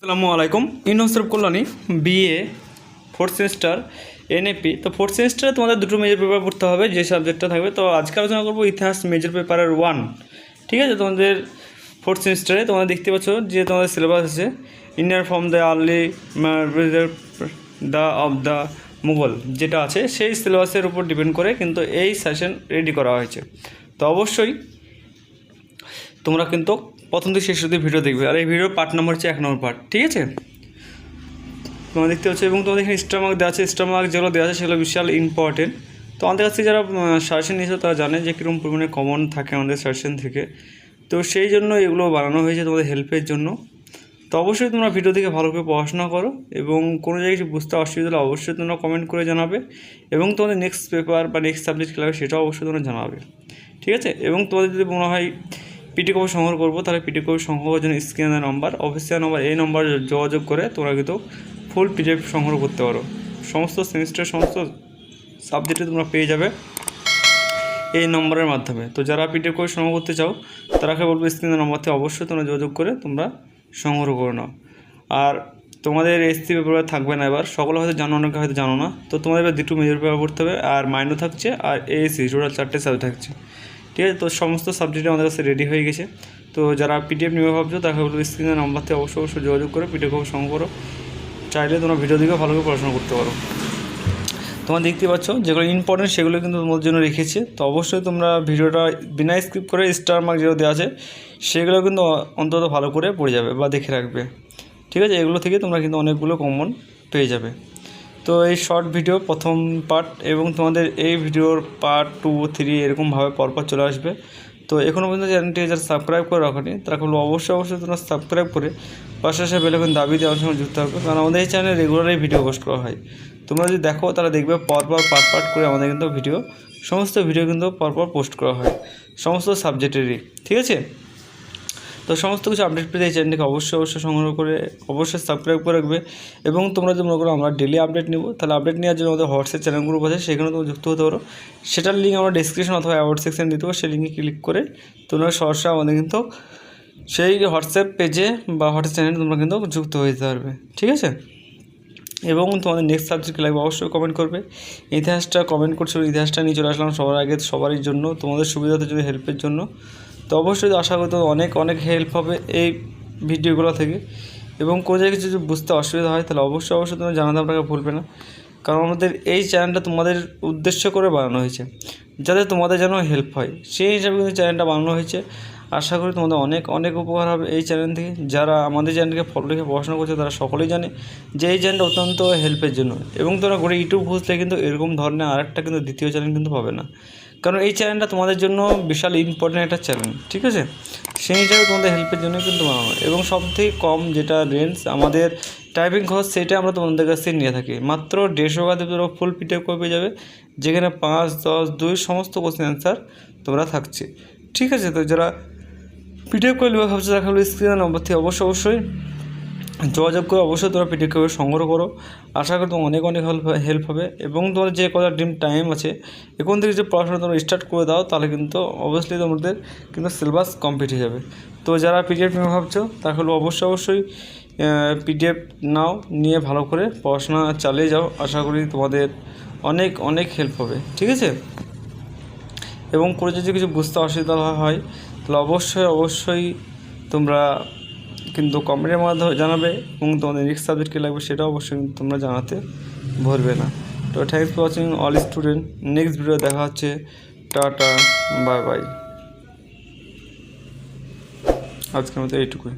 আসসালামু আলাইকুম। University of Kalyani BA fourth semester NAP. তো ফোর্থ সেমিস্টারে তোমাদের দুটো মেজর পেপার পড়তে হবে, যে সাবজেক্টটা থাকবে। তো আজকে আলোচনা করবো ইতিহাস মেজর পেপারের 1। ঠিক আছে, তোমাদের ফোর্থ সেমিস্টারে তোমরা দেখতে পাচ্ছ যে তোমাদের সিলেবাস আছে Indian from the early the of the Mughal, যেটা আছে সেই সিলেবাসের উপর ডিপেন্ড করে কিন্তু এই সেশন রেডি করা হয়েছে। তো অবশ্যই তোমরা কিন্তু প্রথম থেকে শেষ অবধি ভিডিও দেখবে। আর এই ভিডিওর পার্ট নাম্বার হচ্ছে 1 নম্বর পার্ট। ঠিক আছে, তোমরা দেখতে পাচ্ছ। এবং তোমাদের এখানে স্টার মার্ক দেওয়া আছে। স্টার মার্ক যেগুলো দেওয়া আছে সেগুলো বিশাল ইম্পর্টেন্ট। তো আমাদের কাছে যারা সাজেশন নিয়েছে তারা জানে যে কীরকম পরিমাণে কমন থাকে আমাদের সাজেশন থেকে। তো সেই জন্য এগুলো বানানো হয়েছে তোমাদের হেল্পের জন্য। তো অবশ্যই তোমরা ভিডিও থেকে ভালো করে পড়াশোনা করো, এবং কোনো জায়গায় কিছু বুঝতে অসুবিধা হলে অবশ্যই তোমরা কমেন্ট করে জানাবে, এবং তোমাদের নেক্সট পেপার বা নেক্সট সাবজেক্ট কী লাগবে সেটাও অবশ্যই তোমরা জানাবে। ঠিক আছে, এবং তোমাদের যদি মনে হয় পিটি কপি সংগ্রহ করবো, তাহলে পিটি কপি সংগ্রহের জন্য স্ক্রিনে নাম্বার, অফিসিয়াল নাম্বার, এই নাম্বার যোগাযোগ করে তোমরা কিন্তু ফুল পিডিএফ সংগ্রহ করতে পারো। সমস্ত সেমিস্টার সমস্ত সাবজেক্টে তোমরা পেয়ে যাবে এই নম্বরের মাধ্যমে। তো যারা পিডিএফ কপি সংগ্রহ করতে চাও তারাকে বলবো স্ক্রিনের নাম্বার থেকে অবশ্যই তোমরা যোগাযোগ করে তোমরা সংগ্রহ করে নাও। আর তোমাদের এসসি পেপার থাকবে না, এবার সকলে হয়তো জানো, অনেকে হয়তো জানো না। তো তোমাদের এবার দুটো মেজর পেপার পড়তে হবে, আর মাইনর থাকছে, আর এএসসি টোটাল 4টে সাবজেক্ট থাকছে। ঠিক আছে, তো সমস্ত সাবজেক্টে আমাদের কাছে রেডি হয়ে গেছে। তো যারা পিডিএফ নেবে ভাবছো তাকে বলবো স্ক্রিনের নাম্বার থেকে অবশ্যই যোগাযোগ করে পিডিএফ সংগ্রহ করো। চাইলে তোমরা ভিডিও দিকে ভালো করে পড়াশোনা করতে পারো। তোমরা দেখতে পাচ্ছ যেগুলো ইম্পর্টেন্ট সেগুলো কিন্তু তোমাদের জন্য রেখেছে। তো অবশ্যই তোমরা ভিডিওটা বিনা স্কিপ করে স্টার মার্ক যেগুলো দেওয়া আছে সেগুলো কিন্তু অন্তত ভালো করে পড়ে যাবে বা দেখে রাখবে। ঠিক আছে, এগুলো থেকে তোমরা কিন্তু অনেকগুলো কমন পেয়ে যাবে। তো এই শর্ট ভিডিও প্রথম পার্ট, এবং তোমাদের এই ভিডিওর পার্ট 2, 3 এরকমভাবে পরপর চলে আসবে। তো এখনও পর্যন্ত চ্যানেলটি যারা সাবস্ক্রাইব করে রাখনি তারা বলবো অবশ্যই তোমরা সাবস্ক্রাইব করে পাশাপাশি বেলাইকন দাবি দেওয়ার সঙ্গে যুক্ত থাকবে, কারণ আমাদের এই চ্যানেলে রেগুলারই ভিডিও পোস্ট করা হয়। তোমরা যদি দেখো তারা দেখবে পরপর পার্ট করে আমাদের কিন্তু সমস্ত ভিডিও কিন্তু পরপর পোস্ট করা হয় সমস্ত সাবজেক্টেরই। ঠিক আছে, তো সমস্ত কিছু আপডেট পেতে এই চ্যানেলটিকে অবশ্যই সংগ্রহ করে অবশ্যই সাবস্ক্রাইব করে রাখবে। এবং তোমরা যদি মনে করো আমরা ডেলি আপডেট নেব, তাহলে আপডেট নেওয়ার জন্য আমাদের হোয়াটসঅ্যাপ চ্যানেল গ্রুপ আছে, সেখানে তোমরা যুক্ত হতে পারো। সেটার লিঙ্ক আমরা ডিসক্রিপশন অথবা অ্যাওয়ার্ড সেকশন দিতে পারো। সেই লিঙ্কে ক্লিক করে তোমরা সরাসরি আমাদের কিন্তু সেই হোয়াটসঅ্যাপ পেজে বা হোয়াটসঅ্যাপ চ্যানেলে তোমরা কিন্তু যুক্ত হয়ে যেতে পারবে। ঠিক আছে, এবং তোমাদের নেক্সট সাবজেক্ট লাগবে অবশ্যই কমেন্ট করবে। ইতিহাসটা কমেন্ট করছো, ইতিহাসটা নিয়ে চলে আসলাম সবার আগে সবারই জন্য, তোমাদের সুবিধাতে যদি হেল্পের জন্য। তো অবশ্যই আশা করি তো অনেক হেল্প হবে এই ভিডিওগুলো থেকে। এবং কোনো জায়গায় কিছু বুঝতে অসুবিধা হয় তাহলে অবশ্যই তোমরা জানাতে আপনাকে ভুলবে না, কারণ আমাদের এই চ্যানেলটা তোমাদের উদ্দেশ্য করে বানানো হয়েছে, যাতে তোমাদের যেন হেল্প হয় সেই হিসাবে কিন্তু চ্যানেলটা বানানো হয়েছে। আশা করি তোমাদের অনেক উপকার হবে এই চ্যানেল থেকে। যারা আমাদের চ্যানেলকে ফলো রেখে পড়াশোনা করছে তারা সকলেই জানে যে এই চ্যানেলটা অত্যন্ত হেল্পের জন্য। এবং তোমরা গোটা ইউটিউব খুঁজলে কিন্তু এরকম ধরনের আরেকটা কিন্তু দ্বিতীয় চ্যানেল কিন্তু পাবে না, কারণ এই চ্যানেলটা তোমাদের জন্য বিশাল ইম্পর্টেন্ট একটা চ্যানেল। ঠিক আছে, সেই হিসাবে তোমাদের হেল্পের জন্য কিন্তু বানানো। এবং সবথেকে কম যেটা রেঞ্জ আমাদের টাইপিং খরচ, সেটা আমরা তোমাদের কাছ থেকে নিয়ে থাকি মাত্র 150 টাকাতে তোমরা ফুল পিডিএফ কপি পেয়ে যাবে, যেখানে 5, 10, 2 সমস্ত কোশ্চেন অ্যান্সার তোমরা থাকছে। ঠিক আছে, তো যারা পিডিএফ করে নেবে ভাবছো দেখা হলো স্ক্রিনের নম্বর থেকে অবশ্যই যোগাযোগ করে অবশ্যই তোমরা পিডিএফ করে সংগ্রহ করো। আশা করি তোমার অনেক হেল্প হবে। এবং তোমার যে কটা ড্রিম টাইম আছে এখন থেকে যে পড়াশোনা তোমরা স্টার্ট করে দাও, তাহলে কিন্তু অবভিয়াসলি তোমাদের কিন্তু সিলেবাস কমপ্লিট হয়ে যাবে। তো যারা পিডিএফ নিয়ে ভাবছো তাহলে হলো অবশ্যই পিডিএফ নাও, নিয়ে ভালো করে পড়াশোনা চালিয়ে যাও। আশা করি তোমাদের অনেক হেল্প হবে। ঠিক আছে, এবং করে যদি কিছু বুঝতে অসুবিধা হয় তাহলে অবশ্যই তোমরা কিন্তু কমেন্টের মাধ্যমে জানাবে, এবং তোমাদের নেক্সট সাবজেক্ট কী লাগবে সেটা অবশ্যই কিন্তু তোমরা জানাতে ভুলবে না। তো thanks for watching all student. Next video দেখা হচ্ছে। Tata, bye bye. আজকের মতো এইটুকুই।